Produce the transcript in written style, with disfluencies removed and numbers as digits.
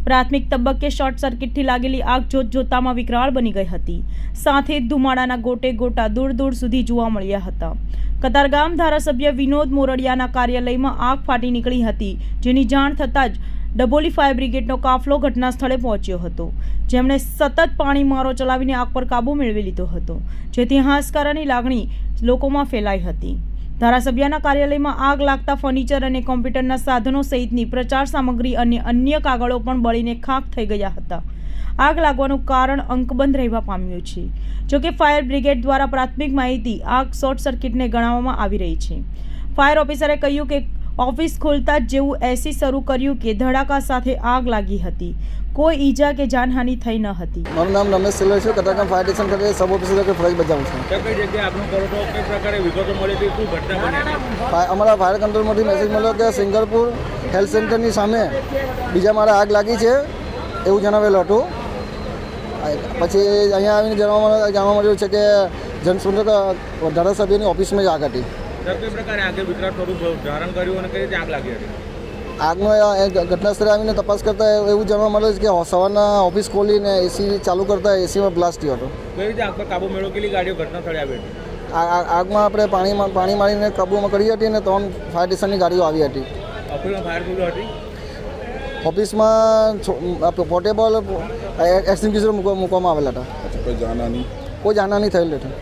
પ્રાથમિક તબક્કે શોર્ટ સર્કિટથી લાગેલી આગ જોતજોતામાં વિકરાળ બની ગઈ હતી. સાથે ધુમાડાના ગોટે ગોટા દૂર દૂર સુધી જોવા મળ્યા હતા. કતારગામ ધારાસભ્ય વિનોદ મોરડિયાના કાર્યાલયમાં આગ ફાટી નીકળી હતી, જેની જાણ થતાં જ ડભોલી ફાયર બ્રિગેડનો કાફલો ઘટના સ્થળે પહોંચ્યો હતો, જેમણે સતત પાણીમારો ચલાવીને આગ પર કાબૂ મેળવી લીધો હતો, જેથી હાશકારાની લાગણી લોકોમાં ફેલાઈ હતી. ધારાસભ્યના કાર્યાલયમાં આગ લાગતા ફર્નિચર અને કોમ્પ્યુટરના સાધનો સહિતની પ્રચાર સામગ્રી અને અન્ય કાગળો પણ બળીને ખાખ થઈ ગયા હતા. આગ લાગવાનું કારણ અંકબંધ રહેવા પામ્યું છે. જોકે ફાયર બ્રિગેડ દ્વારા પ્રાથમિક માહિતી આગ શોર્ટ સર્કિટને ગણાવવામાં આવી રહી છે. ફાયર ઓફિસરે કહ્યું કે ઓફિસ ખોલતા જ જેવું એસી શરૂ કર્યું કે ધડાકા સાથે આગ લાગી હતી. કોઈ ઈજા કે જાનહાનિ થઈ ન હતી. મારું નામ રમેશ સિલ્વર છે. કતારગામ ફાયર સ્ટેશન ખાતે સબ ઓફિસર તરીકે ફરજ બજાવું છું. કઈ જગ્યાએ આપનું કરો તો કઈ પ્રકારે વિગતો મળી હતી, શું ઘટના બની? અમારા ફાયર કંટ્રોલમાંથી મેસેજ મળ્યો કે સિંગરપુર હેલ્થ સેન્ટરની સામે બીજા મારા આગ લાગી છે એવું જણાવેલું હતું. પછી અહીંયા આવીને જાણવા મળ્યું છે કે જનસંપર્ક ધારાસભ્યની ઓફિસમાં જ આગ હતી. કઈ પ્રકારે આગે વિકરાળ સ્વરૂપ ધારણ કર્યું અને કઈ રીતે આગ લાગી હતી? આગનો ઘટના સ્થળે આવીને તપાસ કરતા એવું જાણવા મળે છે કે સવારના ઓફિસ ખોલીને એસી ચાલુ કરતા એસીમાં બ્લાસ્ટ થયો હતો. કઈ રીતે આગ પર કાબુ મેળવ્યો? કેટલી ગાડીઓ ઘટના સ્થળે આવી હતી? આગમાં આપણે પાણી મારીને કાબૂમાં કરી હતી અને 3 ફાયર સ્ટેશનની ગાડીઓ આવી હતી. ઓફિસમાં ફાયર ફૂલ હતી? ઓફિસમાં પોર્ટેબલ એક્સટિંગ્વિશર મૂકવામાં આવેલા હતા. કોઈ જાનહાની થયેલ નથી.